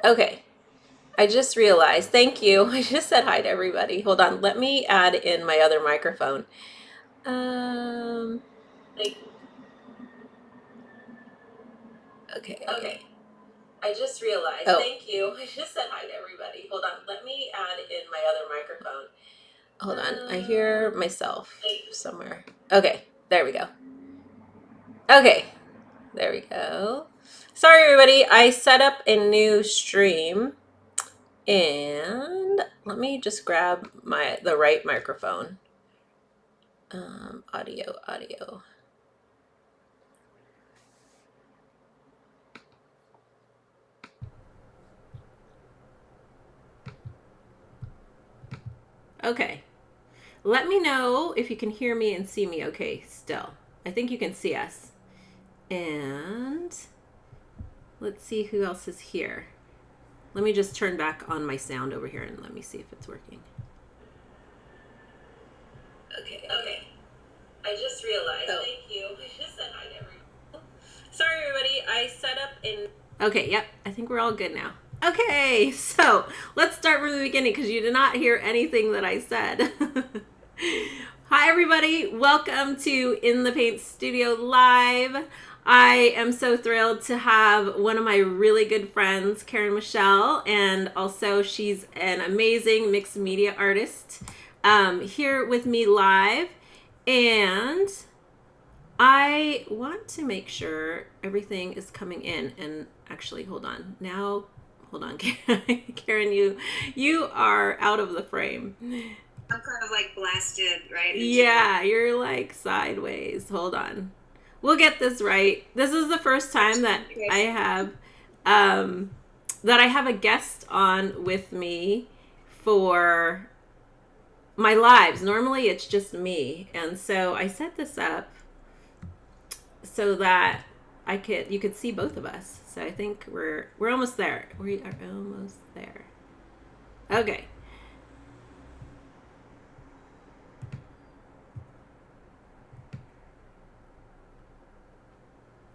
Okay, I just realized, thank you. I just said hi to everybody. Hold on, let me add in my other microphone. Um, okay. I just realized, thank you. I just said hi to everybody. Hold on, let me add in my other microphone. Hold on, I hear myself somewhere. Okay, there we go. Okay, there we go. Sorry, everybody. I set up a new stream, and let me just grab the right microphone. Audio. Okay. Let me know if you can hear me and see me okay still. I think you can see us. And let's see who else is here. Let me just turn back on my sound over here and let me see if it's working. Okay. I just realized. Thank you. I just said hi to everyone. Sorry, everybody. I set up in. Okay, yep. I think we're all good now. Okay, so let's start from the beginning because you did not hear anything that I said. Hi, everybody. Welcome to In the Paint Studio Live. I am so thrilled to have one of my really good friends, Karen Michel, and also she's an amazing mixed media artist here with me live. And I want to make sure everything is coming in. And actually, hold on. Karen, you are out of the frame. I'm kind of like blasted, right? Yeah, you're like sideways. Hold on. We'll get this right. This is the first time that I have a guest on with me for my lives. Normally it's just me. And so I set this up so that you could see both of us. So I think we're almost there. We are almost there. Okay.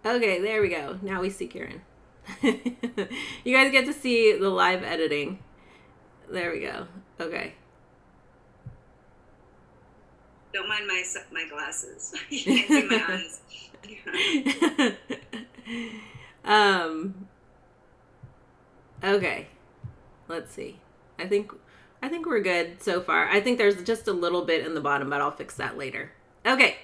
Okay, there we go. Now we see Karen. You guys get to see the live editing. There we go. Okay. Don't mind my glasses. You can't see my eyes. Okay. Let's see. I think we're good so far. I think there's just a little bit in the bottom, but I'll fix that later. Okay.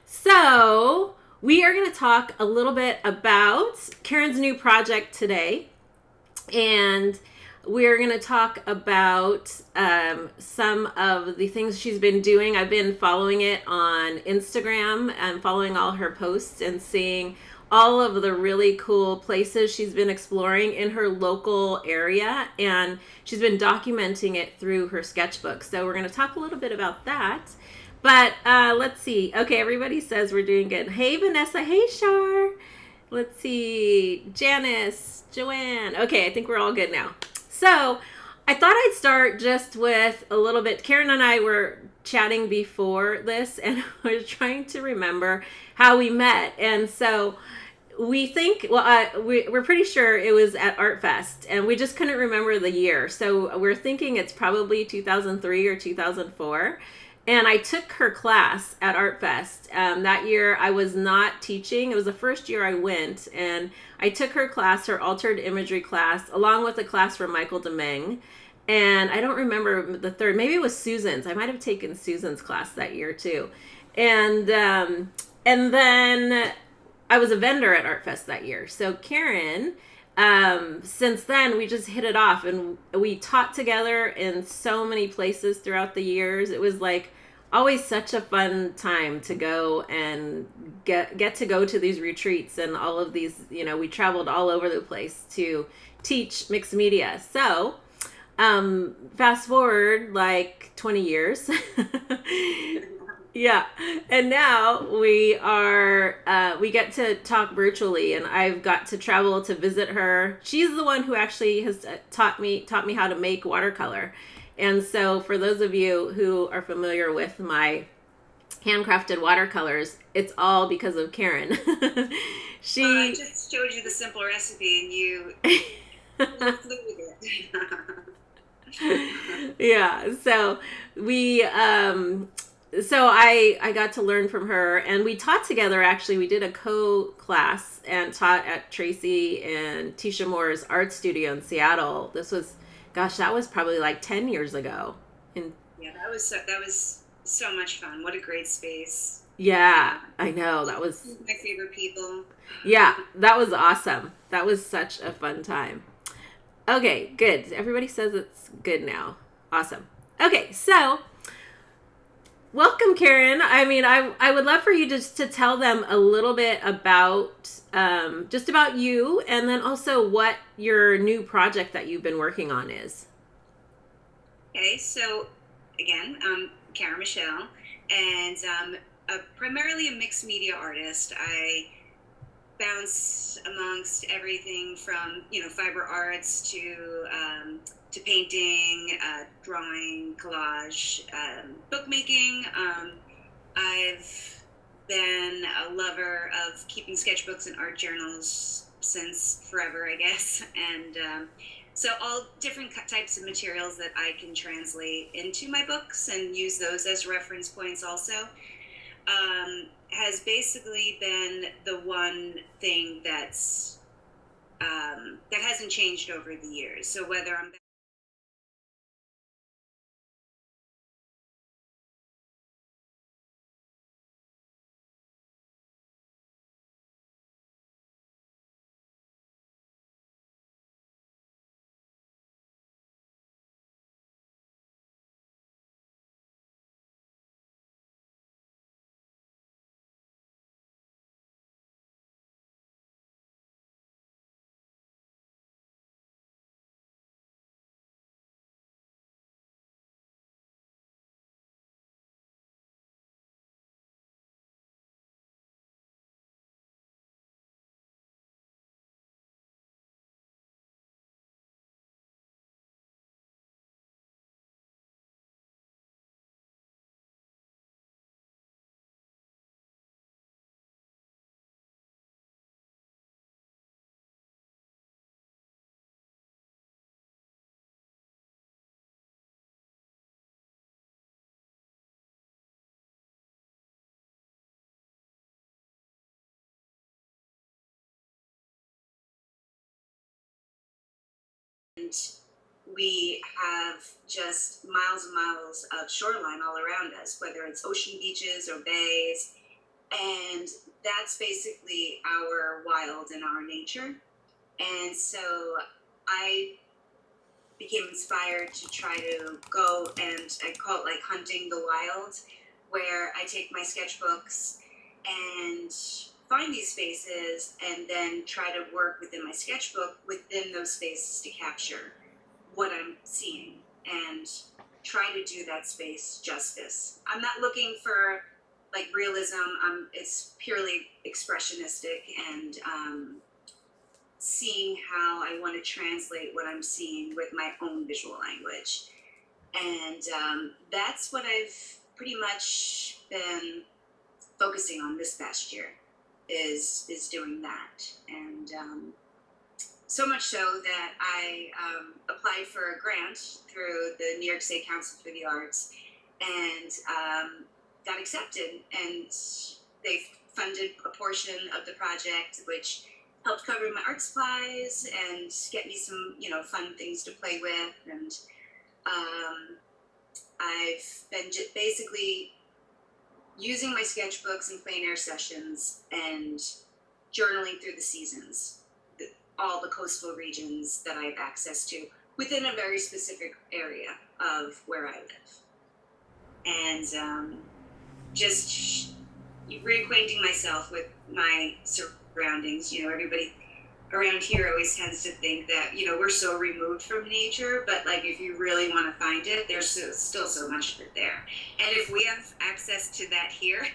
So, we are going to talk a little bit about Karen's new project today. And we're going to talk about some of the things she's been doing. I've been following it on Instagram and following all her posts and seeing all of the really cool places she's been exploring in her local area. And she's been documenting it through her sketchbook. So we're going to talk a little bit about that. But let's see. Okay, everybody says we're doing good. Hey, Vanessa. Hey, Shar. Let's see. Janice, Joanne. Okay, I think we're all good now. So I thought I'd start just with a little bit. Karen and I were chatting before this, and I was trying to remember how we met. And so we think, we're pretty sure it was at Art Fest, and we just couldn't remember the year. So we're thinking it's probably 2003 or 2004. And I took her class at Art Fest. That year I was not teaching. It was the first year I went. And I took her class, her altered imagery class, along with a class from Michael Demeng. And I don't remember the third. Maybe it was Susan's. I might have taken Susan's class that year too. And then I was a vendor at Art Fest that year. So Karen, since then we just hit it off, and we taught together in so many places throughout the years. It was like always such a fun time to go and get to go to these retreats and all of these, we traveled all over the place to teach mixed media. So fast forward like 20 years. Yeah, and now we get to talk virtually, and I've got to travel to visit her. She's the one who actually has taught me how to make watercolor. And so for those of you who are familiar with my handcrafted watercolors, it's all because of Karen. I just showed you the simple recipe, and you flew with it. Yeah, so we so I got to learn from her, and we taught together. Actually, we did a co-class and taught at Tracy and Tisha Moore's art studio in Seattle. This was, gosh, that was probably like 10 years ago. And Yeah, that was so much fun. What a great space. yeah, I know. That was, My favorite people. yeah, that was awesome. That was such a fun time. Okay, good. Everybody says it's good now. Awesome. Okay, so welcome, Karen. I mean, I would love for you just to tell them a little bit about just about you, and then also what your new project that you've been working on is. Okay, so again, Karen Michel, and primarily a mixed media artist. I bounce amongst everything from fiber arts to painting, drawing, collage, bookmaking. I've been a lover of keeping sketchbooks and art journals since forever, I guess, and so all different types of materials that I can translate into my books and use those as reference points also. Has basically been the one thing that's that hasn't changed over the years. So whether I'm and we have just miles and miles of shoreline all around us, whether it's ocean beaches or bays, and that's basically our wild and our nature. And so I became inspired to try to go, and I call it like hunting the wild, where I take my sketchbooks and find these spaces and then try to work within my sketchbook within those spaces to capture what I'm seeing and try to do that space justice. I'm not looking for like realism. It's purely expressionistic and seeing how I want to translate what I'm seeing with my own visual language. And that's what I've pretty much been focusing on this past year is doing that. And so much so that I applied for a grant through the New York State Council for the Arts and got accepted. And they funded a portion of the project, which helped cover my art supplies and get me some, fun things to play with. And I've been basically using my sketchbooks and plein air sessions and journaling through the seasons, all the coastal regions that I have access to within a very specific area of where I live. And just reacquainting myself with my surroundings. Everybody around here always tends to think that, we're so removed from nature, but like if you really want to find it, there's still so much of it there. And if we have access to that here,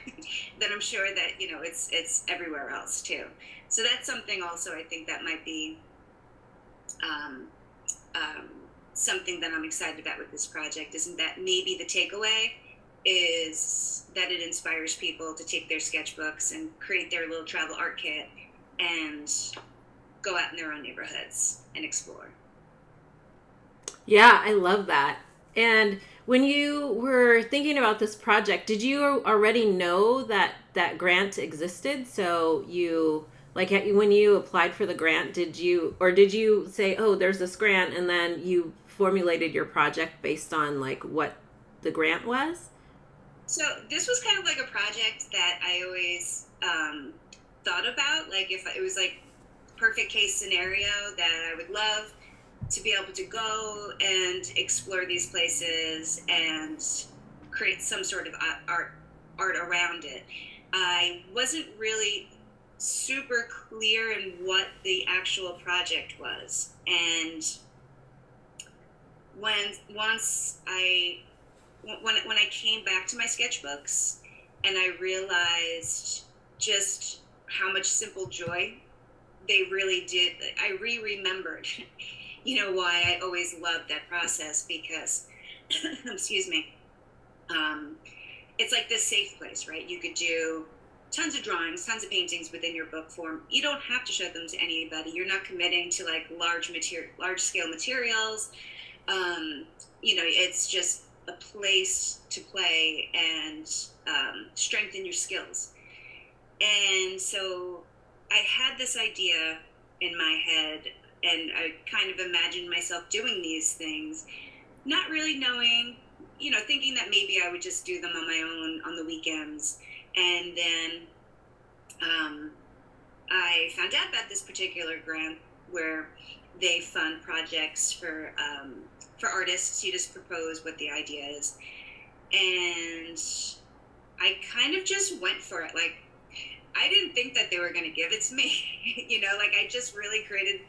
then I'm sure that, it's everywhere else too. So that's something also I think that might be something that I'm excited about with this project, isn't that maybe the takeaway is that it inspires people to take their sketchbooks and create their little travel art kit and go out in their own neighborhoods and explore. Yeah, I love that. And when you were thinking about this project, did you already know that that grant existed? So you, like, when you applied for the grant, did you say, oh, there's this grant, and then you formulated your project based on like what the grant was? So this was kind of like a project that I always thought about, like if it was like perfect case scenario that I would love to be able to go and explore these places and create some sort of art around it. I wasn't really super clear in what the actual project was, and when once I when I came back to my sketchbooks and I realized just how much simple joy they really did, I remembered, why I always loved that process, because, excuse me, it's like this safe place, right? You could do tons of drawings, tons of paintings within your book form. You don't have to show them to anybody. You're not committing to like large scale materials. It's just a place to play and strengthen your skills. And so I had this idea in my head, and I kind of imagined myself doing these things, not really knowing, thinking that maybe I would just do them on my own on the weekends. And then I found out about this particular grant where they fund projects for artists. You just propose what the idea is, and I kind of just went for it. Like, I didn't think that they were going to give it to me. Like I just really created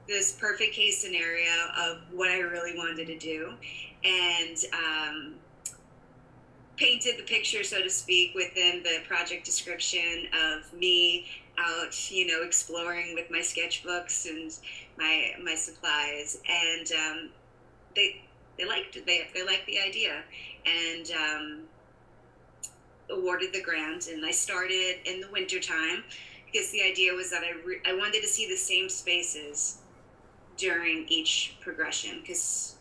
this perfect case scenario of what I really wanted to do, and painted the picture, so to speak, within the project description of me out, exploring with my sketchbooks and my supplies, and they liked it. They liked the idea, and awarded the grant. And I started in the wintertime, because the idea was that I wanted to see the same spaces during each progression, because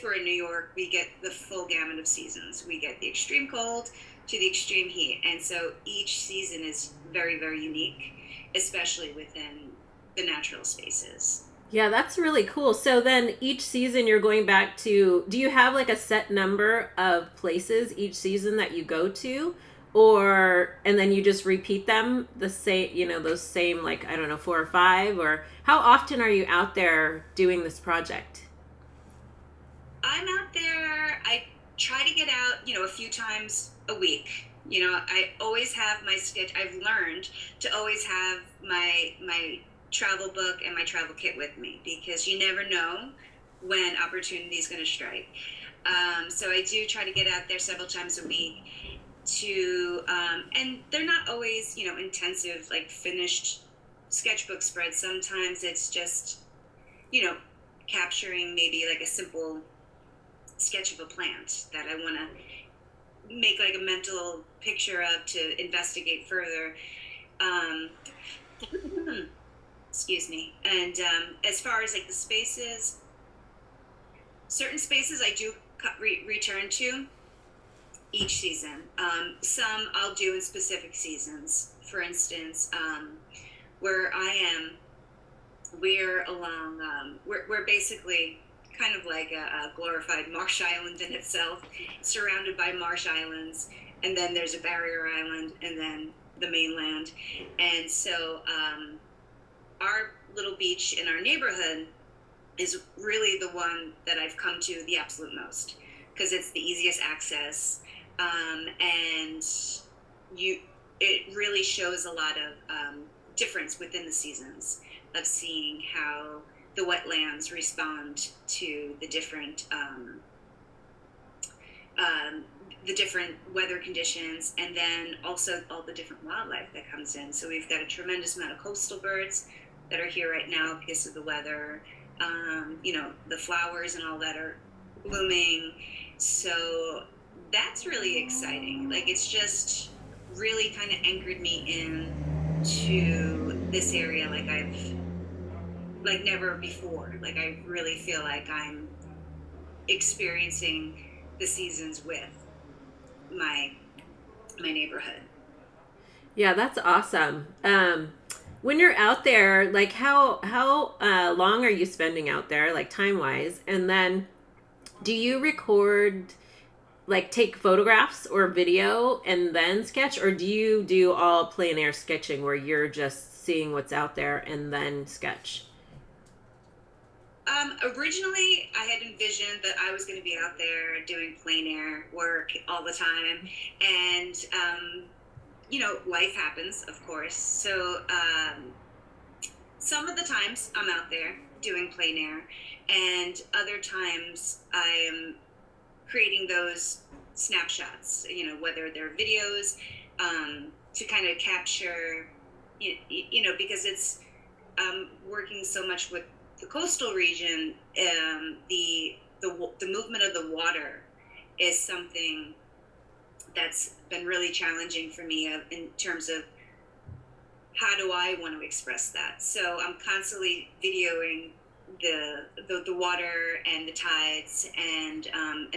we're in New York, we get the full gamut of seasons. We get the extreme cold to the extreme heat, and so each season is very, very unique, especially within the natural spaces. Yeah, that's really cool. So then each season you're going back to, do you have like a set number of places each season that you go to? And then you just repeat them the same, those same, like, I don't know, 4 or 5? Or how often are you out there doing this project? I'm out there, I try to get out, a few times a week. I always have I've learned to always have my travel book and my travel kit with me, because you never know when opportunity is going to strike. So I do try to get out there several times a week and they're not always, intensive, like finished sketchbook spreads. Sometimes it's just, capturing maybe like a simple sketch of a plant that I want to make like a mental picture of to investigate further. Excuse me. And as far as like the spaces, certain spaces I do return to each season. Some I'll do in specific seasons. For instance, where I am, we're basically kind of like a glorified marsh island in itself, surrounded by marsh islands, and then there's a barrier island, and then the mainland. And so our little beach in our neighborhood is really the one that I've come to the absolute most, because it's the easiest access, and it really shows a lot of difference within the seasons of seeing how the wetlands respond to the different weather conditions, and then also all the different wildlife that comes in. So we've got a tremendous amount of coastal birds that are here right now because of the weather. The flowers and all that are blooming. So that's really exciting. Like, it's just really kind of anchored me in to this area. Like, like never before. Like I really feel like I'm experiencing the seasons with my neighborhood. Yeah, that's awesome. When you're out there, like how long are you spending out there, like time wise? And then do you record, like take photographs or video and then sketch, or do you do all plein air sketching where you're just seeing what's out there and then sketch? Originally, I had envisioned that I was going to be out there doing plein air work all the time, and life happens, of course. So some of the times I'm out there doing plein air, and other times I am creating those snapshots. Whether they're videos, to kind of capture, because it's working so much with the coastal region. The movement of the water is something that's been really challenging for me in terms of how do I want to express that. So I'm constantly videoing the water and the tides, and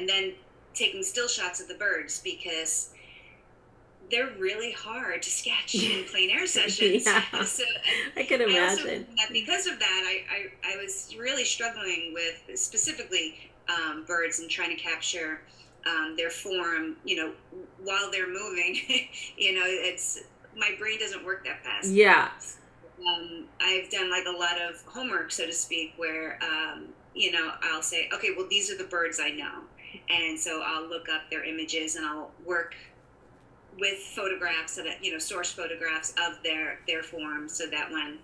then taking still shots of the birds, because they're really hard to sketch in plein air sessions. Yeah, So I can I also imagine. found that because of that, I was really struggling with specifically birds and trying to capture their form, while they're moving. It's my brain doesn't work that fast. Yeah. I've done like a lot of homework, so to speak, where I'll say, okay, well, these are the birds I know, and so I'll look up their images and I'll work with photographs that source photographs of their form, so that when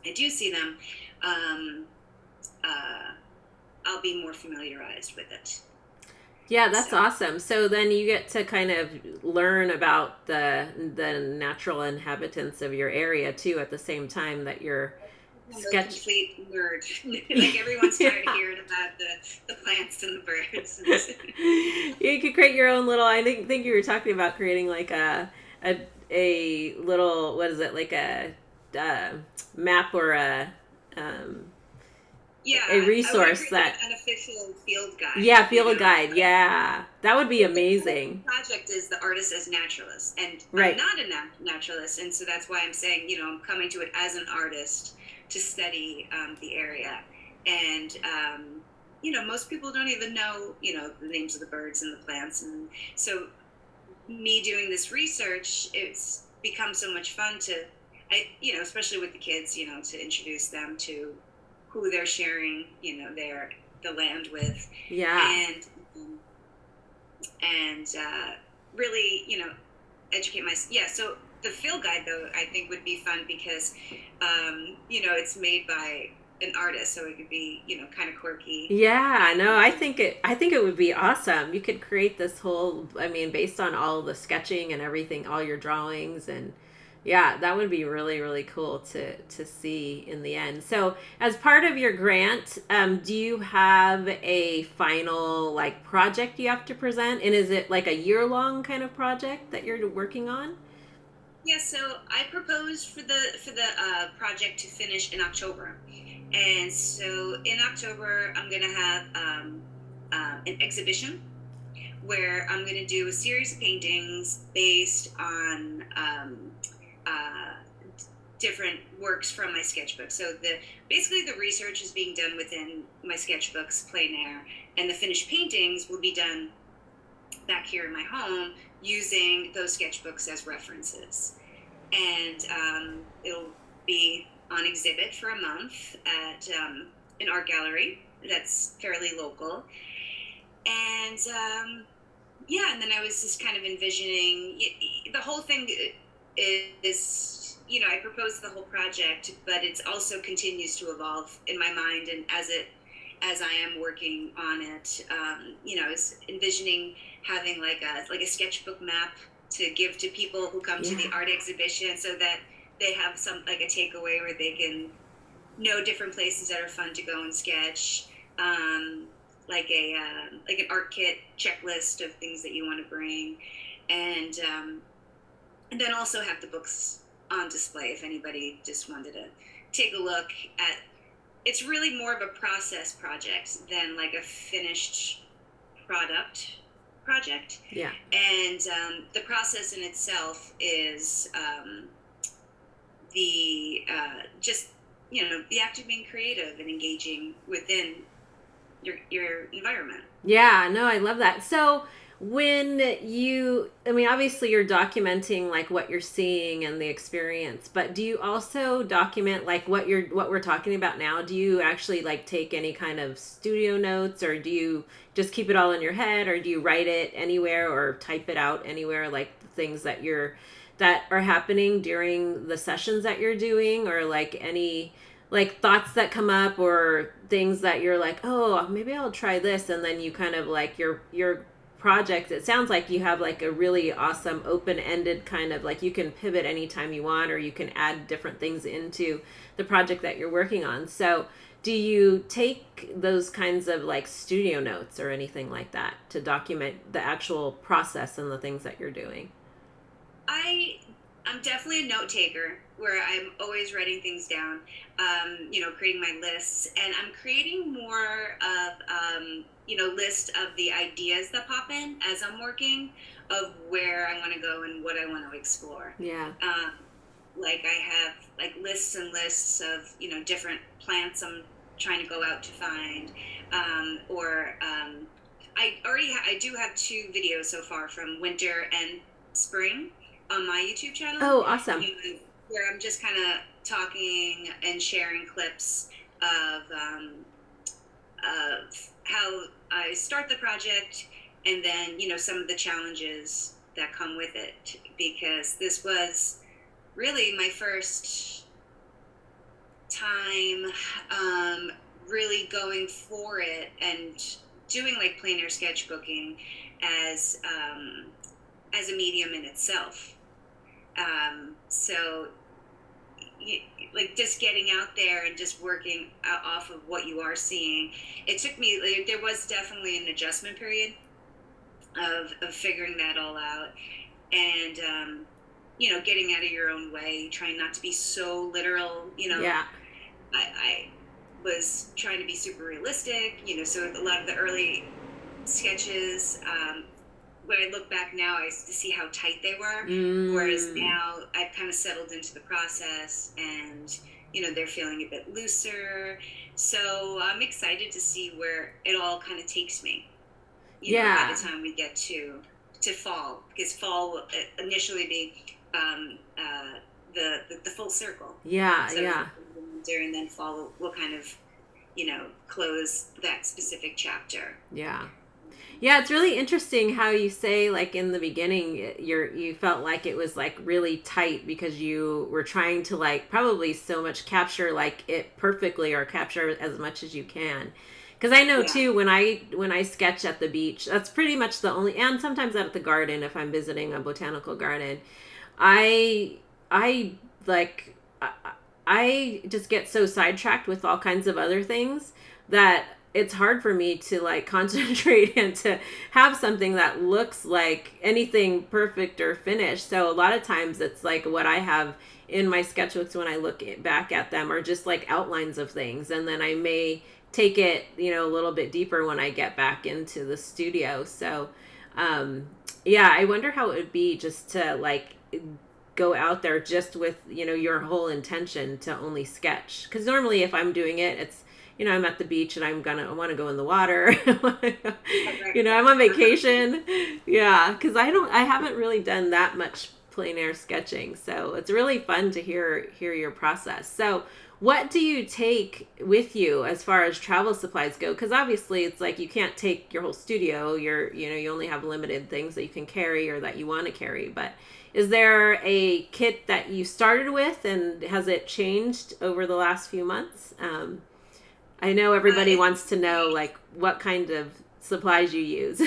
I do see them, I'll be more familiarized with it. Yeah, that's So awesome. So then you get to kind of learn about the natural inhabitants of your area too at the same time that you're I'm a sketch. complete nerd. Like everyone's tired of Yeah. hearing about the plants and the birds. You could create your own little. I think you were talking about creating like a little, what is it, like uh, map or um, Yeah, a I want to resource create that. an official field guide. Yeah, field guide. Yeah, that would be The amazing. project is the artist as naturalist, and I'm Right. not a naturalist, and so that's why I'm saying, I'm coming to it as an artist to study the area, and most people don't even know, the names of the birds and the plants, and so me doing this research, it's become so much fun especially with the kids, to introduce them to who they're sharing, the land with, Yeah. and really, educate myself. Yeah. So the field guide, though, I think would be fun because, it's made by an artist, so it could be, kind of quirky. Yeah, no, I think it would be awesome. You could create this whole, I mean, based on all the sketching and everything, all your drawings, and yeah, that would be really really cool to see in the end. So, as part of your grant, do you have a final like project you have to present? And is it like a year-long kind of project that you're working on? Yeah. So I proposed for the project to finish in October, and so in October I'm gonna have an exhibition where I'm going to do a series of paintings based on uh, different works from my sketchbook. So basically the research is being done within my sketchbooks, plein air, and the finished paintings will be done back here in my home using those sketchbooks as references. And it'll be on exhibit for a month at an art gallery that's fairly local. And yeah, and then I was just kind of envisioning the whole thing is, I proposed the whole project, but it also continues to evolve in my mind, and as I am working on it, I was envisioning having like a sketchbook map to give to people who come to the Yeah. art exhibition, so that they have some like a takeaway where they can know different places that are fun to go and sketch. Like an art kit checklist of things that you want to bring, and then also have the books on display if anybody just wanted to take a look at it's really more of a process project than like a finished product project. Yeah. And the process in itself is the just, the act of being creative and engaging within your environment. Yeah, no, I love that. So when I mean, obviously you're documenting like what you're seeing and the experience, but do you also document like what we're talking about now? Do you actually like take any kind of studio notes, or do you just keep it all in your head, or do you write it anywhere or type it out anywhere, like the things that are happening during the sessions that you're doing, or like any like thoughts that come up or things that you're like, oh, maybe I'll try this, and then you kind of like your project, it sounds like you have like a really awesome open-ended kind of like you can pivot anytime you want, or you can add different things into the project that you're working on. So do you take those kinds of like studio notes or anything like that to document the actual process and the things that you're doing? I'm definitely a note taker where I'm always writing things down, creating my lists, and I'm creating more of, list of the ideas that pop in as I'm working, of where I want to go and what I want to explore. Yeah. Like I have like lists and lists of, different plants I'm trying to go out to find, I do have 2 videos so far from winter and spring on my YouTube channel. Oh, awesome. Where I'm just kind of talking and sharing clips of how I start the project, and then, some of the challenges that come with it, because this was really my first time really going for it and doing like plein air sketchbooking as a medium in itself. So like just getting out there and just working off of what you are seeing, it took me, like, there was definitely an adjustment period of figuring that all out, and getting out of your own way, trying not to be so literal. Yeah. I was trying to be super realistic, so a lot of the early sketches, when I look back now, I see how tight they were. Whereas now I've kind of settled into the process, and, they're feeling a bit looser. So I'm excited to see where it all kind of takes me, by the time we get to fall, because fall will initially be the full circle. Yeah, so yeah. And then fall will kind of, close that specific chapter. Yeah. Yeah, it's really interesting how you say, like, in the beginning, you felt like it was, like, really tight because you were trying to, like, probably so much capture, like, it perfectly, or capture as much as you can. Because I know, too, when I sketch at the beach, that's pretty much the only, and sometimes at the garden, if I'm visiting a botanical garden, I just get so sidetracked with all kinds of other things that it's hard for me to like concentrate and to have something that looks like anything perfect or finished. So a lot of times it's like what I have in my sketchbooks when I look back at them are just like outlines of things. And then I may take it, a little bit deeper when I get back into the studio. So, I wonder how it would be just to like go out there just with, your whole intention to only sketch. Because normally if I'm doing it, it's, I'm at the beach and I want to go in the water. I'm on vacation. Yeah. Cause I haven't really done that much plein air sketching. So it's really fun to hear your process. So what do you take with you as far as travel supplies go? Cause obviously it's like, you can't take your whole studio. You only have limited things that you can carry or that you want to carry, but is there a kit that you started with, and has it changed over the last few months? I know everybody wants to know, like, what kind of supplies you use.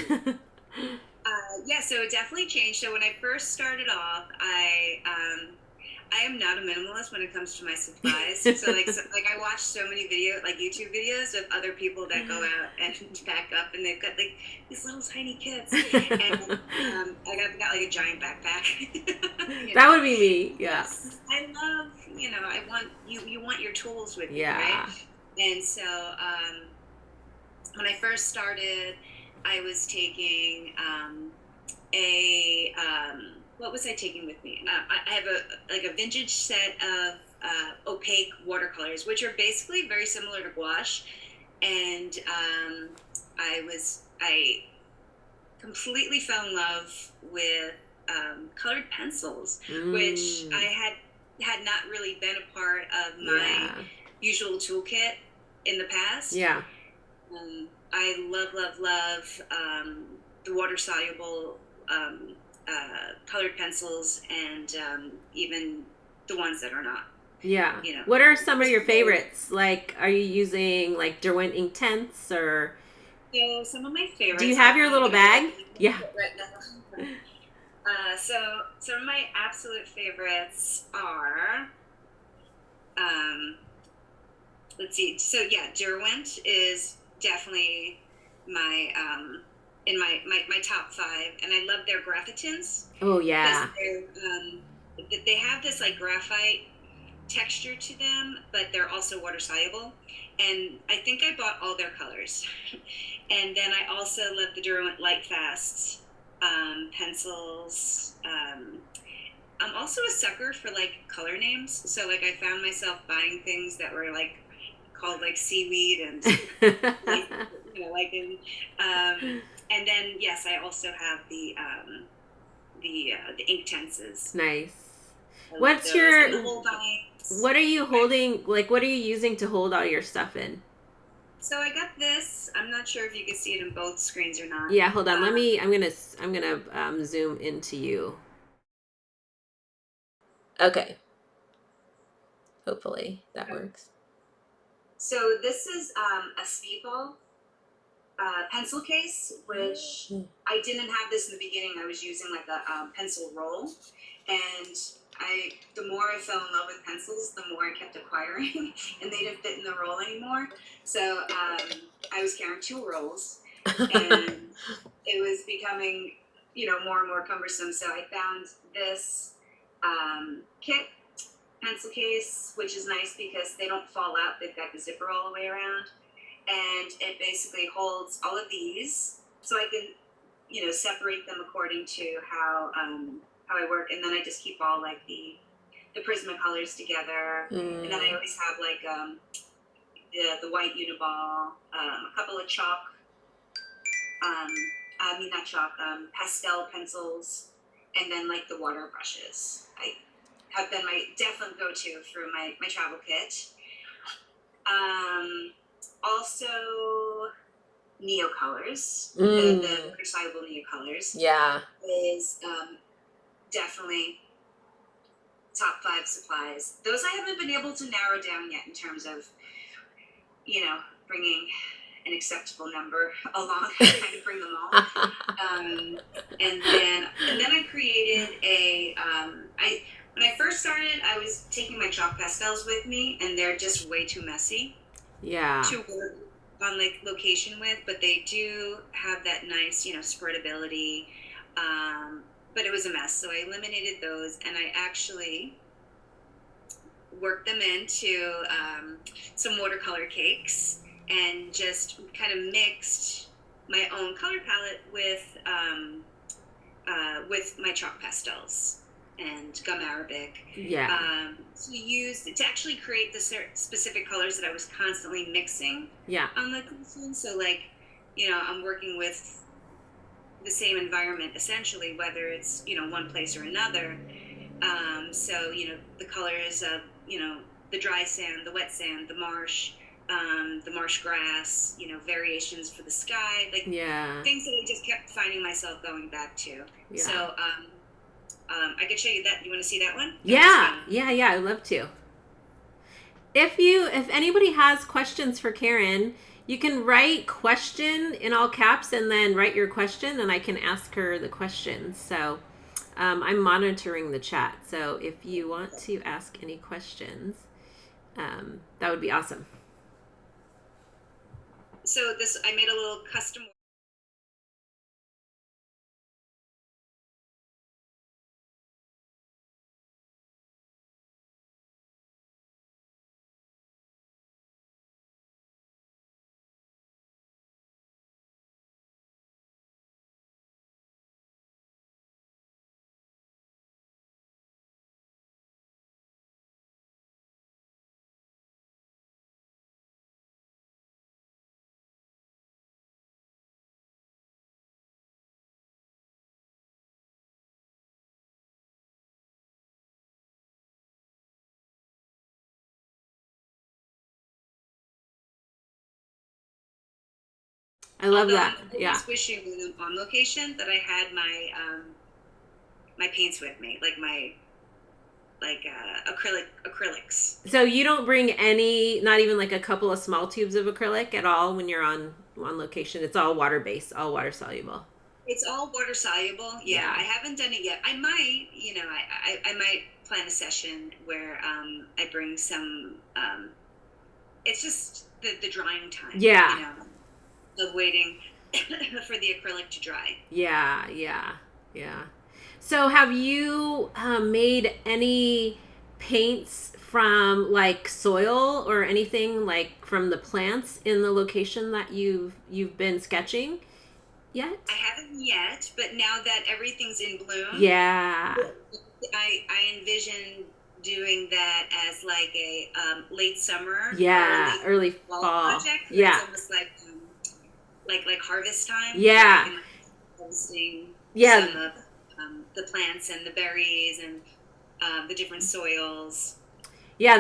So it definitely changed. So when I first started off, I am not a minimalist when it comes to my supplies. So I watch so many YouTube videos of other people that go out and pack up, and they've got like these little tiny kits. And I got like a giant backpack. That would be me. Yeah. I love, I want you want your tools with you, yeah. right? And so when I first started, I was taking what was I taking with me? I have a vintage set of opaque watercolors, which are basically very similar to gouache. And I completely fell in love with colored pencils, which I had not really been a part of my usual toolkit in the past. Yeah. I love the water soluble colored pencils, and even the ones that are not. Yeah. You know. What are some of your favorites? Like, are you using like Derwent ink tints or? So some of my favorites. Do you have your little bag? Yeah. Right now. So some of my absolute favorites are, let's see. So yeah, Derwent is definitely my in my top 5, and I love their graphitins. Oh yeah. They have this like graphite texture to them, but they're also water soluble. And I think I bought all their colors. And then I also love the Derwent Lightfast pencils. I'm also a sucker for like color names. So like I found myself buying things that were like called like seaweed and like, like in, and then yes, I also have the ink tenses. Nice. What's your what are you holding? Like, what are you using to hold all your stuff in? So I got this. I'm not sure if you can see it in both screens or not. Yeah, hold on. I'm gonna zoom into you. Okay. Hopefully that works. So this is a Speedball pencil case, which I didn't have this in the beginning. I was using like a pencil roll, and the more I fell in love with pencils, the more I kept acquiring, and they didn't fit in the roll anymore. So I was carrying 2 rolls, and it was becoming, more and more cumbersome. So I found this kit pencil case, which is nice because they don't fall out. They've got the zipper all the way around, and it basically holds all of these, so I can, separate them according to how I work, and then I just keep all like the Prismacolors together, and then I always have like the white Uniball, a couple of chalk, not chalk, pastel pencils, and then like the water brushes. I have been my definite go-to for my travel kit. Also, Neocolors, the water-soluble Neocolors. Yeah. Is definitely top 5 supplies. Those I haven't been able to narrow down yet in terms of, bringing an acceptable number along, trying to bring them all. And then I created when I first started, I was taking my chalk pastels with me, and they're just way too messy. Yeah. To work on like location with, but they do have that nice, spreadability. But it was a mess, so I eliminated those, and I actually worked them into some watercolor cakes, and just kind of mixed my own color palette with my chalk pastels and gum arabic. Yeah. To actually create the specific colors that I was constantly mixing. Yeah. On the collection. So like, I'm working with the same environment essentially, whether it's, one place or another. So, the colors of, the dry sand, the wet sand, the marsh grass, variations for the sky, like things that I just kept finding myself going back to. Yeah. So, I could show you that. You want to see that one? Yeah. I'd love to. If anybody has questions for Karen, you can write question in all caps and then write your question, and I can ask her the questions. So I'm monitoring the chat. So if you want to ask any questions, that would be awesome. So I made a little custom I love Although that. I'm Yeah. always wishing when I'm on location that I had my paints with me, like my acrylics. So you don't bring any, not even like a couple of small tubes of acrylic at all when you're on location. It's all water based, all water soluble. It's all water soluble. Yeah, Yeah. I haven't done it yet. I might, I might plan a session where I bring some. It's just the drying time. Yeah. Of waiting for the acrylic to dry. Yeah. Yeah. Yeah. So have you made any paints from like soil or anything like from the plants in the location that you've been sketching yet? I haven't yet, but now that everything's in bloom, Yeah. I envision doing that as like a late summer, Yeah. Early fall. project. Yeah. It's almost like harvest time. Yeah. Where I can harvesting Yeah. some of the plants and the berries and the different soils. Yeah,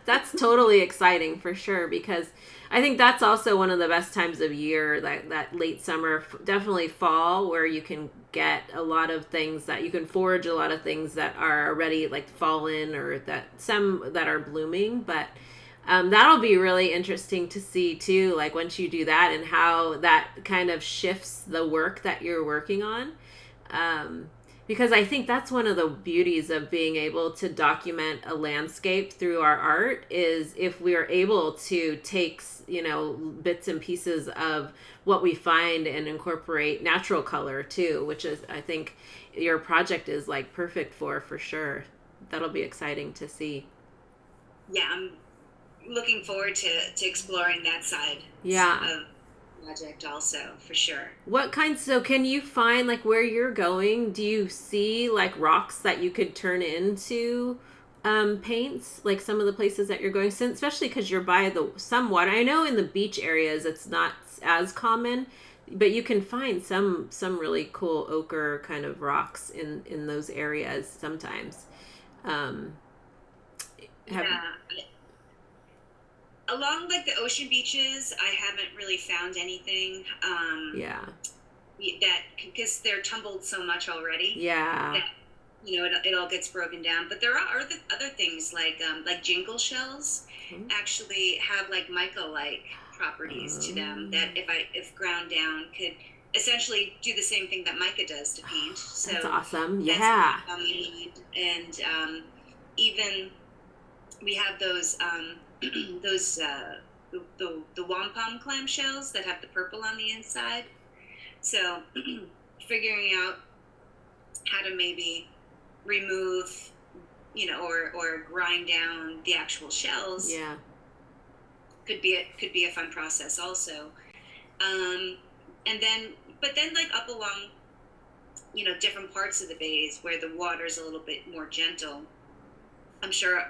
that's totally exciting for sure, because I think that's also one of the best times of year, that late summer, definitely fall, where you can get a lot of things that you can forage, a lot of things that are already like fallen, or that some that are blooming. But that'll be really interesting to see too, like once you do that and how that kind of shifts the work that you're working on. Because I think that's one of the beauties of being able to document a landscape through our art, is if we are able to take, bits and pieces of what we find and incorporate natural color too, which is, I think your project is like perfect for sure. That'll be exciting to see. Yeah, I'm looking forward to exploring that side. Yeah. Of project also, for sure. What kinds, so can you find, like where you're going, do you see like rocks that you could turn into paints, like some of the places that you're going, since especially because you're by some water? I know in the beach areas it's not as common, but you can find some really cool ochre kind of rocks in those areas sometimes. Yeah. Along like the ocean beaches, I haven't really found anything Yeah. that, because they're tumbled so much already. Yeah. That, it all gets broken down. But there are other things like jingle shells actually have like mica-like properties to them that if ground down could essentially do the same thing that mica does to paint. So that's awesome. that's Yeah. And even we have those those the wampum clamshells that have the purple on the inside. So figuring out how to maybe remove, or grind down the actual shells. Yeah. Could be a fun process also. But then like up along, different parts of the bays where the water's a little bit more gentle, I'm sure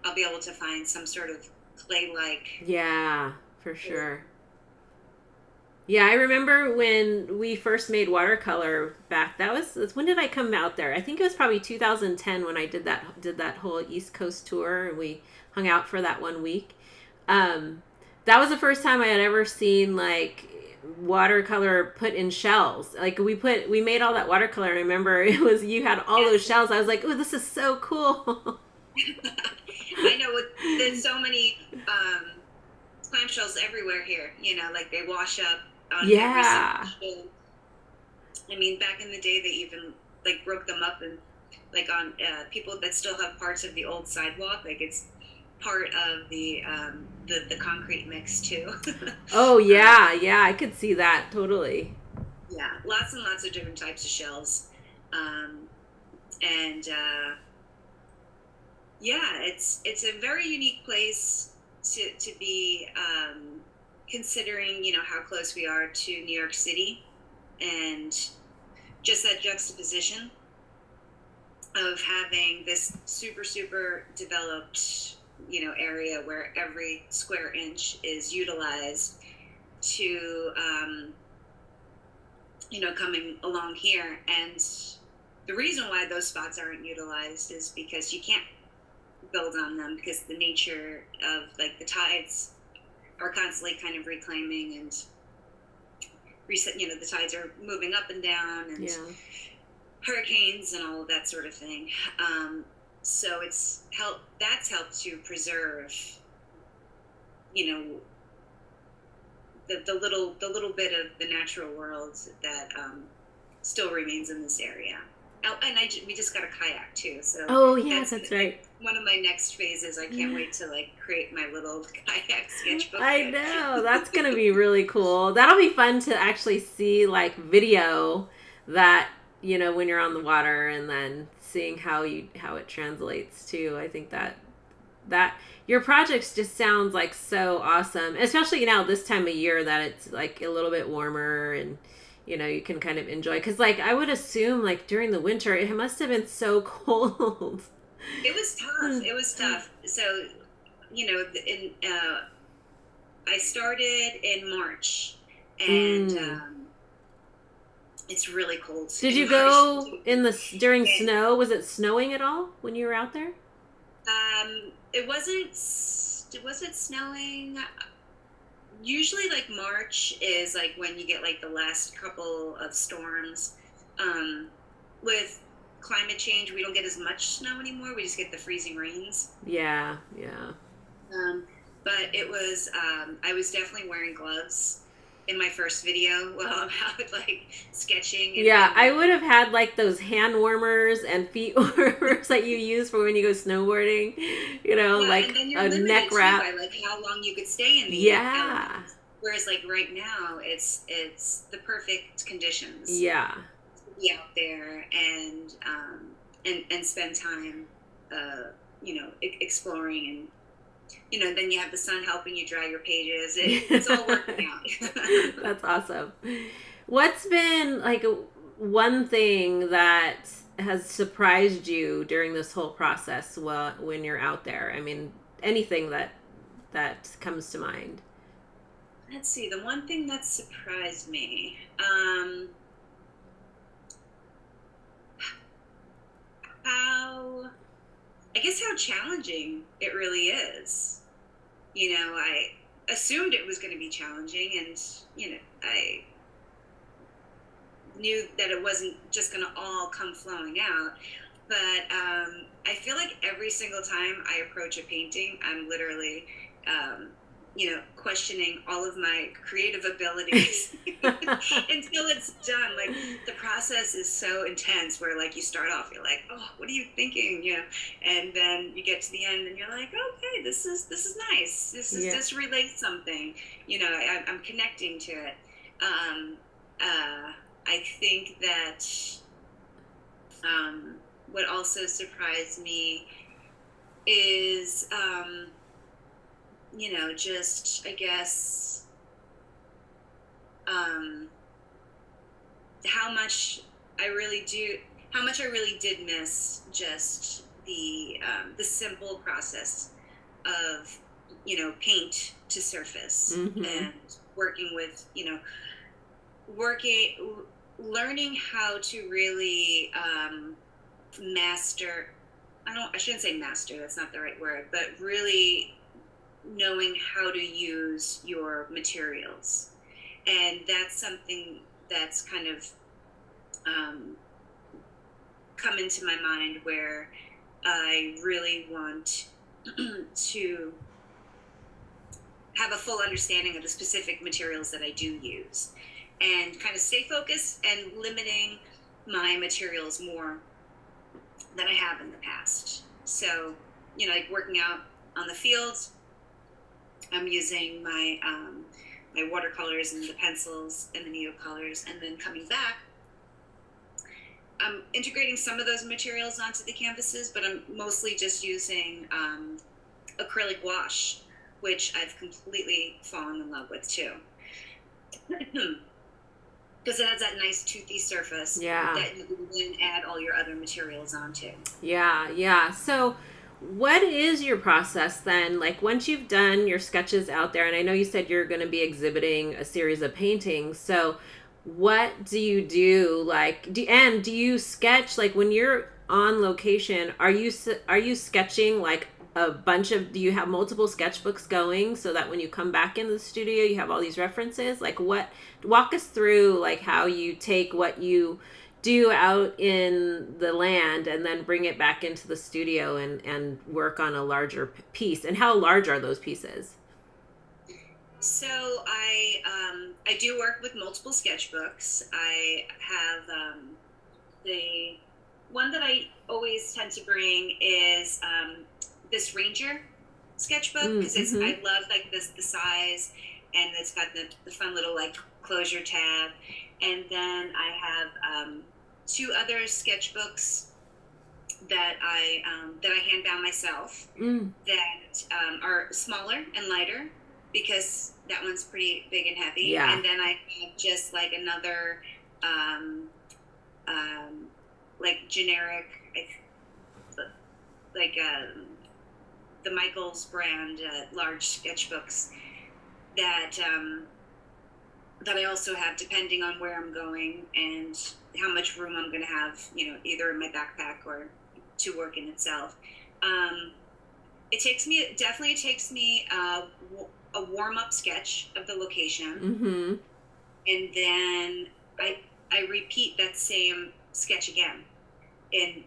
I'll be able to find some sort of clay-like. Yeah, for sure. Yeah, I remember when we first made watercolor back. That's when did I come out there? I think it was probably 2010 when I did that whole East Coast tour, and we hung out for that 1 week. That was the first time I had ever seen like watercolor put in shells. Like we made all that watercolor, and I remember you had all those shells. I was like, "Oh, this is so cool." I know, there's so many clamshells everywhere here. Like they wash up on every single shell. I mean, back in the day, they even like broke them up and like on people that still have parts of the old sidewalk. Like it's part of the concrete mix too. Oh yeah, yeah, I could see that totally. Yeah, lots and lots of different types of shells, and yeah, it's a very unique place to be, considering how close we are to New York City, and just that juxtaposition of having this super developed area where every square inch is utilized to coming along here. And the reason why those spots aren't utilized is because you can't build on them, because the nature of like the tides are constantly kind of reclaiming and reset. You know, the tides are moving up and down, and hurricanes and all of that sort of thing. So that's helped to preserve, you know, the little bit of the natural world that still remains in this area. Oh, and we just got a kayak too. So that's right. One of my next phases. I can't wait to like create my little kayak sketchbook. I know, that's gonna be really cool. That'll be fun to actually see like video that, you know, when you're on the water, and then seeing how it translates too. I think that your projects just sounds like so awesome, especially now this time of year that it's like a little bit warmer, and you know, you can kind of enjoy, because like I would assume like during the winter it must have been so cold. It was tough. So, you know, I started in March, and it's really cold. Did you go during snow? Was it snowing at all when you were out there? It wasn't snowing. Usually like March is like when you get like the last couple of storms. With climate change, we don't get as much snow anymore. We just get the freezing rains. Yeah. But it was, I was definitely wearing gloves in my first video while I'm out like sketching. I would have had like those hand warmers and feet warmers that you use for when you go snowboarding, you know, like a neck wrap. By, like how long you could stay in the elements. Whereas like right now it's the perfect conditions. Yeah. To be out there and spend time, you know, exploring, and you know, then you have the sun helping you dry your pages. It's all working out. That's awesome. What's been like one thing that has surprised you during this whole process when you're out there? I mean, anything that comes to mind. Let's see. The one thing that surprised me, how challenging it really is. You know, I assumed it was going to be challenging, and you know, I knew that it wasn't just going to all come flowing out. But I feel like every single time I approach a painting, I'm literally you know, questioning all of my creative abilities until it's done. Like the process is so intense where like you start off, you're like, oh, what are you thinking? You know, and then you get to the end and you're like, okay, this is nice. This relates something, you know, I'm connecting to it. I think that what also surprised me is you know, just I guess how much I really did miss just the simple process of, you know, paint to surface, and working with, you know, learning how to really master. I shouldn't say master. That's not the right word, but really knowing how to use your materials. And that's something that's kind of come into my mind, where I really want to have a full understanding of the specific materials that I do use, and kind of stay focused and limiting my materials more than I have in the past. So, you know, like working out on the fields, I'm using my my watercolors and the pencils and the neocolors, and then coming back, I'm integrating some of those materials onto the canvases, but I'm mostly just using acrylic wash, which I've completely fallen in love with too. Because it has that nice toothy surface that you can then add all your other materials onto. Yeah. So what is your process then? Like once you've done your sketches out there, and I know you said you're going to be exhibiting a series of paintings. So what do you do? Like, do you sketch, like when you're on location, are you sketching like a bunch of, do you have multiple sketchbooks going so that when you come back into the studio you have all these references? Like, what, walk us through like how you take what you do out in the land and then bring it back into the studio and work on a larger piece. And how large are those pieces? So I do work with multiple sketchbooks. I have the one that I always tend to bring is this Ranger sketchbook, because I love like the size, and it's got the fun little like closure tab. And then I have two other sketchbooks that I hand bound myself that are smaller and lighter, because that one's pretty big and heavy. Yeah. And then I have just like another like generic, like the Michaels brand large sketchbooks that that I also have, depending on where I'm going and how much room I'm going to have, you know, either in my backpack or to work in itself. It definitely takes me a warm-up sketch of the location, and then I repeat that same sketch again in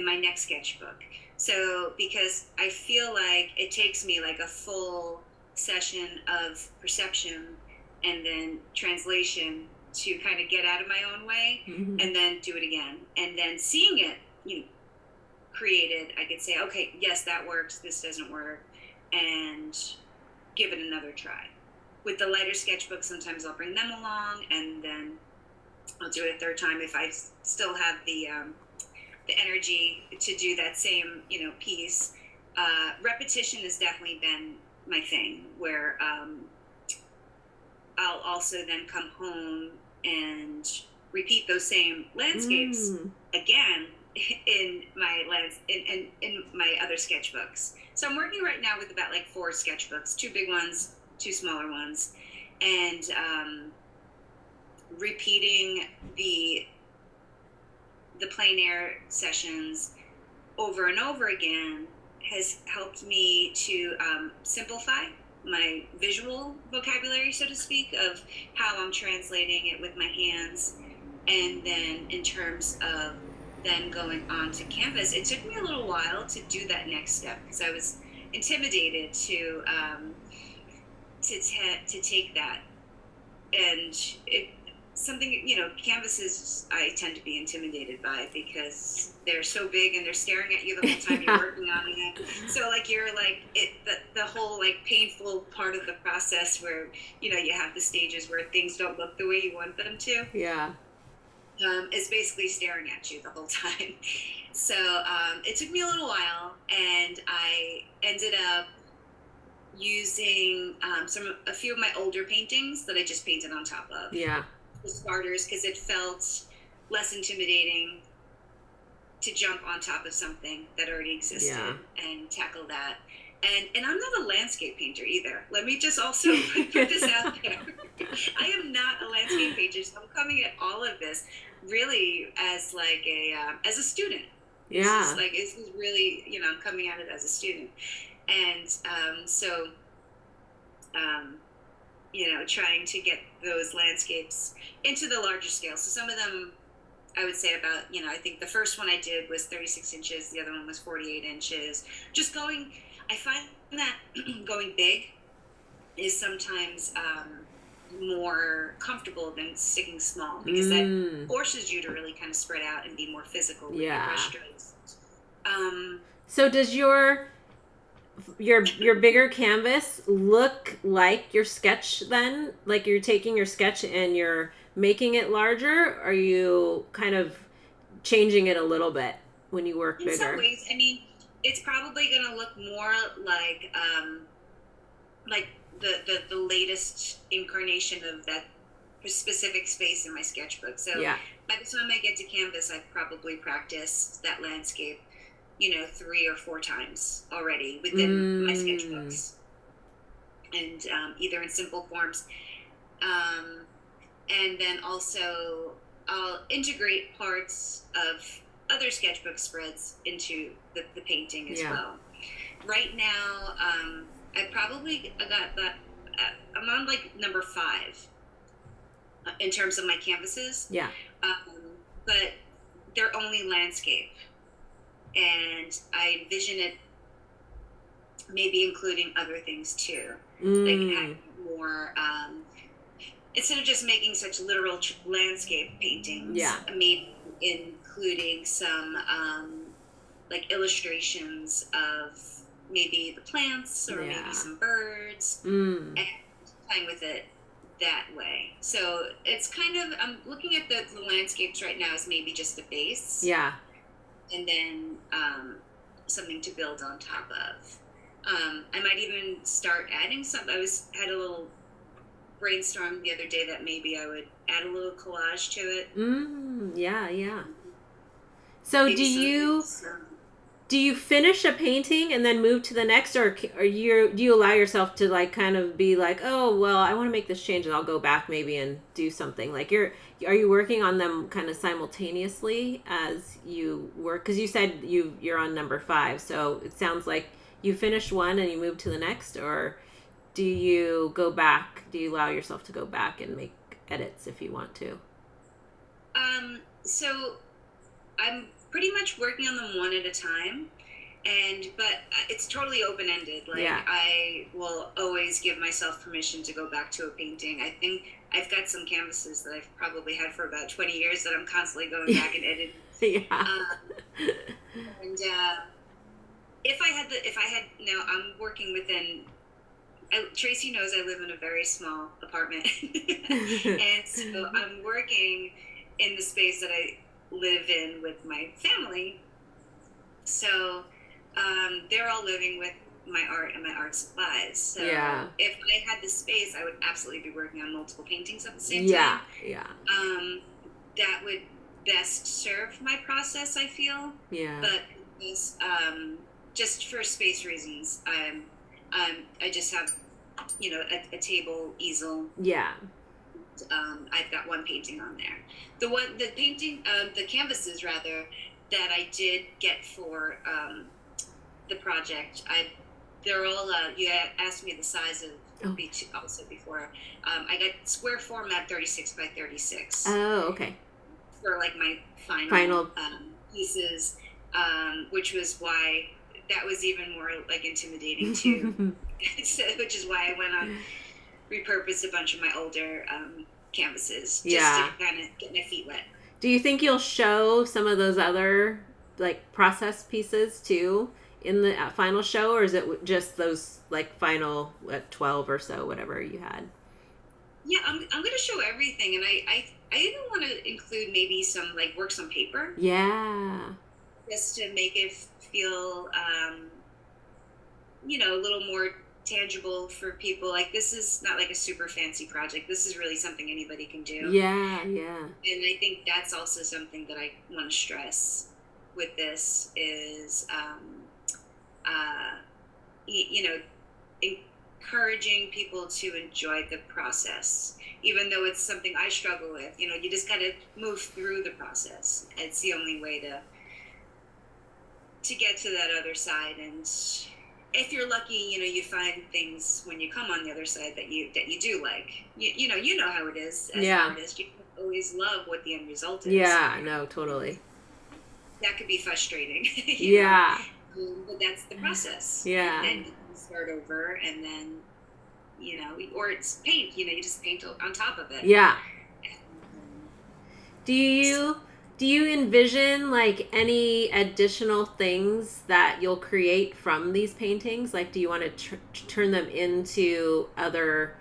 my next sketchbook. So because I feel like it takes me like a full session of perception and then translation to kind of get out of my own way, and then do it again. And then seeing it, you know, created, I could say, okay, yes, that works, this doesn't work, and give it another try. With the lighter sketchbooks, sometimes I'll bring them along, and then I'll do it a third time if I still have the energy to do that same, you know, piece. Repetition has definitely been my thing, where I'll also then come home and repeat those same landscapes again in my other sketchbooks. So I'm working right now with about like 4 sketchbooks, 2 big ones, 2 smaller ones, and repeating the plein air sessions over and over again has helped me to simplify my visual vocabulary, so to speak, of how I'm translating it with my hands. And then in terms of then going on to canvas, it took me a little while to do that next step, because I was intimidated to take that. And something, you know, canvases I tend to be intimidated by, because they're so big and they're staring at you the whole time you're working on it. So like you're like the whole like painful part of the process where, you know, you have the stages where things don't look the way you want them to. Yeah. Is basically staring at you the whole time. So it took me a little while, and I ended up using a few of my older paintings that I just painted on top of. Yeah. For starters, because it felt less intimidating to jump on top of something that already existed and tackle that. And I'm not a landscape painter either. Let me just also put this out there. I am not a landscape painter, so I'm coming at all of this really as like as a student. Yeah. This is really, you know, I'm coming at it as a student. And you know, trying to get those landscapes into the larger scale. So some of them, I would say about, you know, I think the first one I did was 36 inches. The other one was 48 inches. Just going, I find that going big is sometimes more comfortable than sticking small, because that forces you to really kind of spread out and be more physical with your brush strokes. So does your bigger canvas look like your sketch then? Like you're taking your sketch and you're making it larger? Or are you kind of changing it a little bit when you work bigger? In some ways, I mean, it's probably going to look more like the latest incarnation of that specific space in my sketchbook. So by the time I get to canvas, I've probably practiced that landscape, you know, 3 or 4 times already within my sketchbooks, and either in simple forms, and then also I'll integrate parts of other sketchbook spreads into the painting as well. right now, I probably got that. I'm on like number 5 in terms of my canvases. Yeah. But they're only landscape, and I envision it maybe including other things too, like having more. Instead of just making such literal landscape paintings, Yeah. maybe including some like illustrations of maybe the plants or maybe some birds, and playing with it that way. So it's kind of, I'm looking at the landscapes right now as maybe just a base. Yeah. And then something to build on top of. I might even start adding some. Had a little brainstorm the other day that maybe I would add a little collage to it. Yeah, yeah. So Maybe do you finish a painting and then move to the next, or do you allow yourself to like kind of be like, oh well, I want to make this change and I'll go back maybe and do something? Like are you working on them kind of simultaneously as you work? Because you said you're on number 5, so it sounds like you finish one and you move to the next, or do you go back? Do you allow yourself to go back and make edits if you want to? So I'm pretty much working on them one at a time, but it's totally open-ended. Like I will always give myself permission to go back to a painting. I think I've got some canvases that I've probably had for about 20 years that I'm constantly going back and editing. And if I had now, I'm working within. Tracy knows I live in a very small apartment, and so I'm working in the space that I live in with my family. So they're all living with my art and my art supplies. So if I had the space, I would absolutely be working on multiple paintings at the same time. That would best serve my process, I feel. But just for space reasons, I just have, a table easel. I've got one painting on there. The canvases rather, that I did get for the project. They're all. You asked me the size of each also before. I got square format 36 by 36. Oh, okay. For like my final pieces, which was why that was even more like intimidating too. Which is why I went on repurposed a bunch of my older canvases just to kind of get my feet wet. Do you think you'll show some of those other like process pieces too in the final show, or is it just those like final 12 or so, whatever you had? Yeah, I'm going to show everything, and I even want to include maybe some like works on paper. Just to make it feel a little more tangible for people. Like, this is not like a super fancy project. This is really something anybody can do. And I think that's also something that I want to stress with this is encouraging people to enjoy the process, even though it's something I struggle with. You just gotta move through the process. It's the only way to get to that other side. And if you're lucky, you find things when you come on the other side that you do like. You know how it is as an artist. You don't always love what the end result is. No, totally. That could be frustrating. But that's the process. And then you can start over, and then or it's paint. You just paint on top of it. Do you envision like any additional things that you'll create from these paintings? Like, do you want to turn them into other,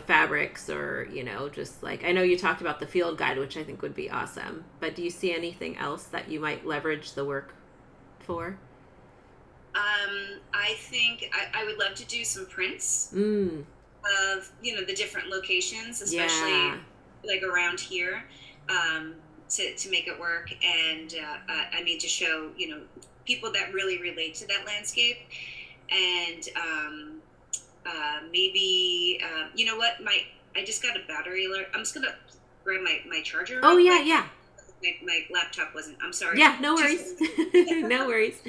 fabrics, or, just like, I know you talked about the field guide, which I think would be awesome, but do you see anything else that you might leverage the work for? I think I would love to do some prints of, the different locations, especially like around here. To make it work, and I need to show people that really relate to that landscape, and maybe I just got a battery alert. I'm just gonna grab my charger. Oh yeah. my laptop wasn't. I'm sorry. Yeah, no 2 worries. seconds. No worries.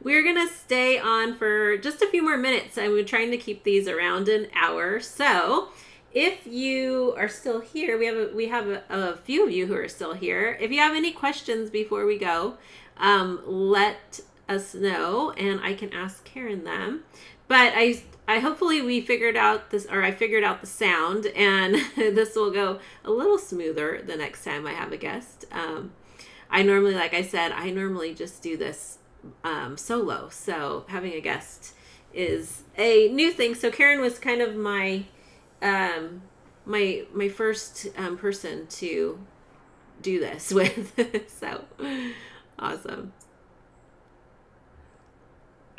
We're gonna stay on for just a few more minutes. I'm trying to keep these around an hour. So, if you are still here, we have a few of you who are still here. If you have any questions before we go, let us know, and I can ask Karen them. But I hopefully we figured out this, or I figured out the sound, and this will go a little smoother the next time I have a guest. I normally, like I said, I normally just do this solo. So having a guest is a new thing. So Karen was kind of my first person to do this with. So awesome.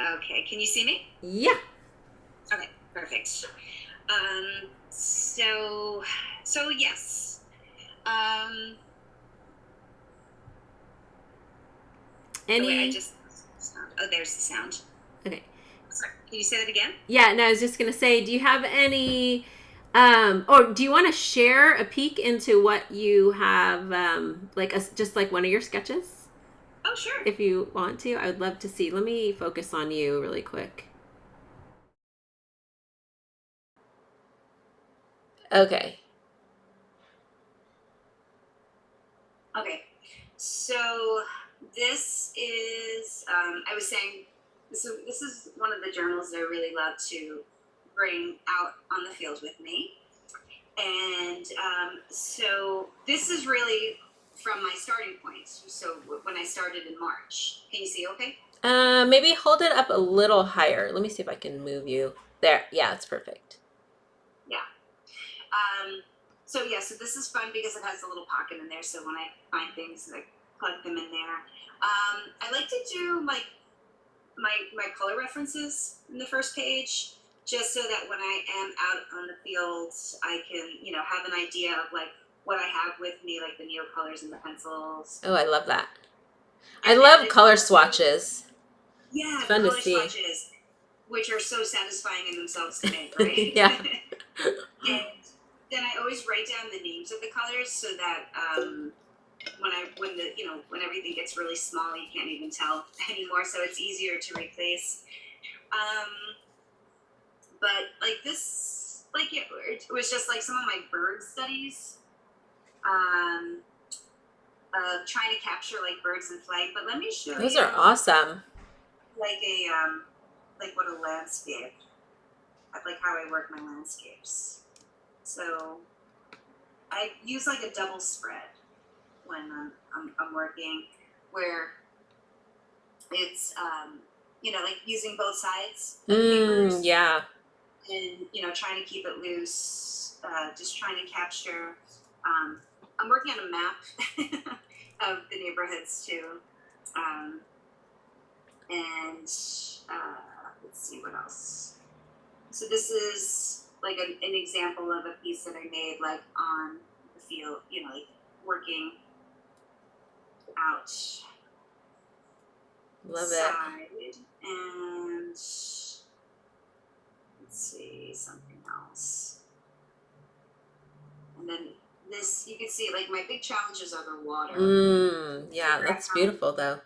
Okay, can you see me? Yeah. Okay, perfect. So yes. Oh wait, I Any? just oh, there's the sound. Okay. Sorry, can you say that again? Yeah. No, I was just gonna say, do you have any? Or do you want to share a peek into what you have, just like one of your sketches? Oh, sure. If you want to, I would love to see. Let me focus on you really quick. Okay. Okay, so this is, I was saying, this is one of the journals that I really love to bring out on the field with me. And so this is really from my starting point. So when I started in March, can you see okay? Maybe hold it up a little higher. Let me see if I can move you. There. Yeah, it's perfect. Yeah. So this is fun because it has a little pocket in there. So when I find things, I plug them in there. I like to do like my color references in the first page, just so that when I am out on the fields, I can, have an idea of like what I have with me, like the neon colors and the pencils. Oh, I love that. I And love then color swatches. yeah, It's the fun to color see. swatches, which are so satisfying in themselves to make, right? Yeah. And then I always write down the names of the colors so that when everything gets really small, you can't even tell anymore. So it's easier to replace. But like this, like it was just like some of my bird studies, trying to capture like birds in flight. But let me show Those you are awesome. like like what a landscape, like how I work my landscapes. So I use like a double spread when I'm working, where it's like using both sides of the papers, Yeah. and trying to keep it loose, just trying to capture. I'm working on a map of the neighborhoods too, and let's see what else. So this is like an example of a piece that I made like on the field, like working outside. Love it. And let's see something else. And then this, you can see like my big challenges are the water. Yeah, that's beautiful though.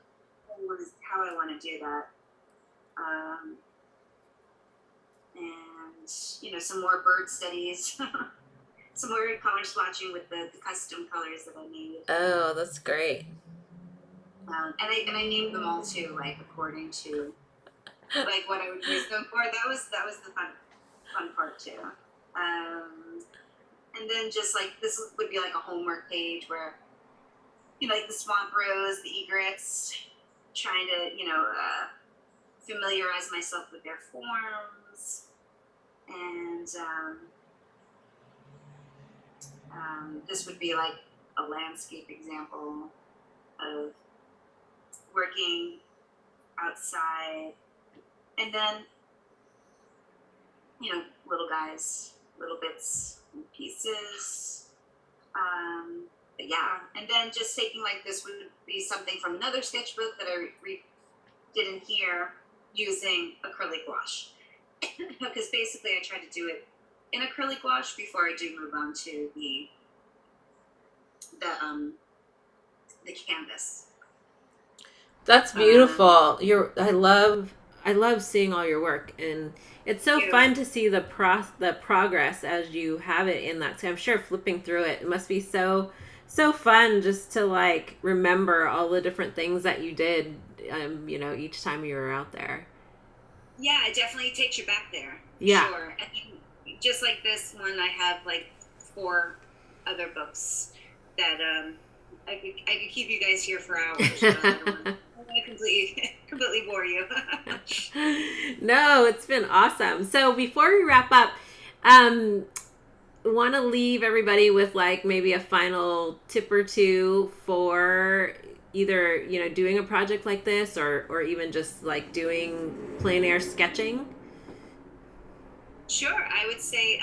How I want to do that. And some more bird studies, some more color swatching with the custom colors that I made. Oh, that's great. And I named them all too, like according to like what I would use them for. That was the fun part too. And then just like this would be like a homework page where like the swamp rose, the egrets, trying to familiarize myself with their forms. And this would be like a landscape example of working outside. And then little guys, little bits and pieces. But yeah, and then just taking like this would be something from another sketchbook that I did in here using acrylic gouache. Because basically I try to do it in acrylic gouache before I do move on to the the canvas. That's beautiful. I love seeing all your work, and it's so fun to see the progress as you have it in that. So I'm sure flipping through it, it must be so fun just to like remember all the different things that you did, you know, each time you were out there. Yeah, it definitely takes you back there. Yeah. Sure. And just like this one, I have like 4 other books that I could keep you guys here for hours. But I don't want to completely bore you. No, it's been awesome. So before we wrap up, want to leave everybody with like maybe a final tip or two for either, you know, doing a project like this or even just like doing plein air sketching? Sure. I would say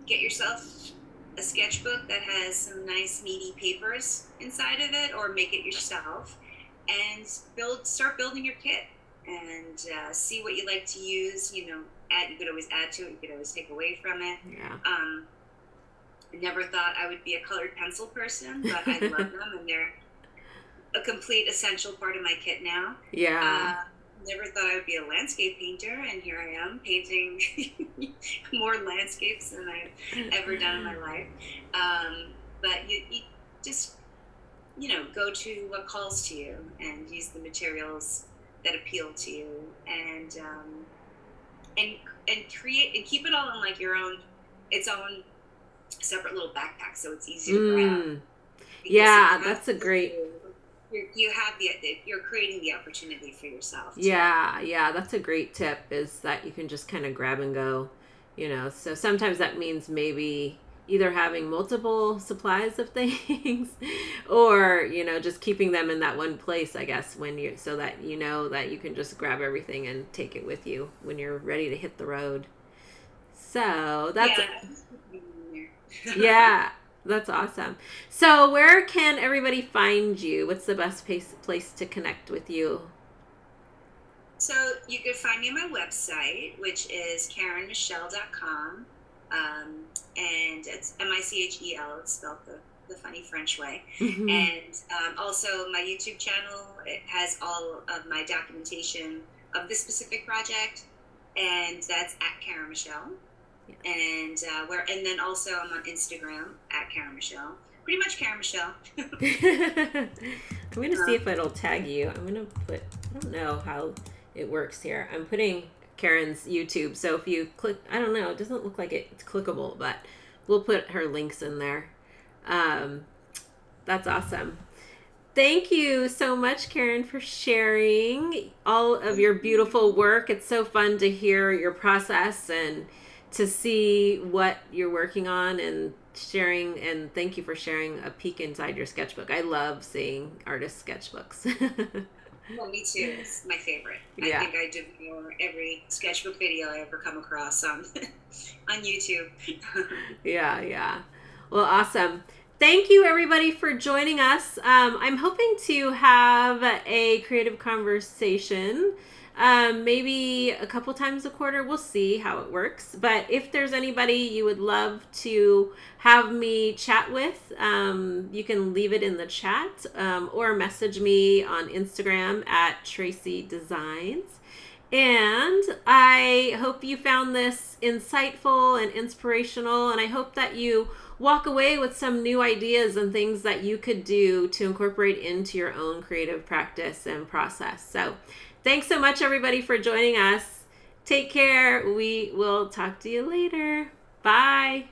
get yourself a sketchbook that has some nice meaty papers inside of it, or make it yourself, and start building your kit, and see what you like to use. You know, you could always add to it, you could always take away from it. Yeah. I never thought I would be a colored pencil person, but I love them, and they're a complete essential part of my kit now. Yeah. Never thought I would be a landscape painter, and here I am painting more landscapes than I've ever done in my life. But you just, you know, go to what calls to you and use the materials that appeal to you, and create and keep it all in like its own separate little backpack, so it's easy to grab. Yeah, that's a great. You're creating the opportunity for yourself. Yeah, that's a great tip, is that you can just kind of grab and go, you know. So sometimes that means maybe either having multiple supplies of things or, you know, just keeping them in that one place, I guess, so that you know that you can just grab everything and take it with you when you're ready to hit the road. So that's yeah. That's awesome. So where can everybody find you? What's the best place to connect with you? So you could find me on my website, which is KarenMichel.com. And it's Michel. It's spelled the funny French way. Mm-hmm. And also my YouTube channel, it has all of my documentation of this specific project. And that's at Karen Michel. And then also I'm on Instagram at Karen Michel. Pretty much Karen Michel. I'm gonna see if it'll tag you. I'm gonna put, I don't know how it works here. I'm putting Karen's YouTube, so if you click, I don't know, it doesn't look like it's clickable, but we'll put her links in there. That's awesome. Thank you so much, Karen, for sharing all of your beautiful work. It's so fun to hear your process and to see what you're working on and sharing, and thank you for sharing a peek inside your sketchbook. I love seeing artist sketchbooks. Well, me too. It's my favorite. Yeah. I think I devour every sketchbook video I ever come across on YouTube. Yeah. Well, awesome. Thank you, everybody, for joining us. I'm hoping to have a creative conversation maybe a couple times a quarter. We'll see how it works. But if there's anybody you would love to have me chat with, you can leave it in the chat or message me on Instagram at Traci Designs. And I hope you found this insightful and inspirational, and I hope that you walk away with some new ideas and things that you could do to incorporate into your own creative practice and process. So thanks so much, everybody, for joining us. Take care. We will talk to you later. Bye.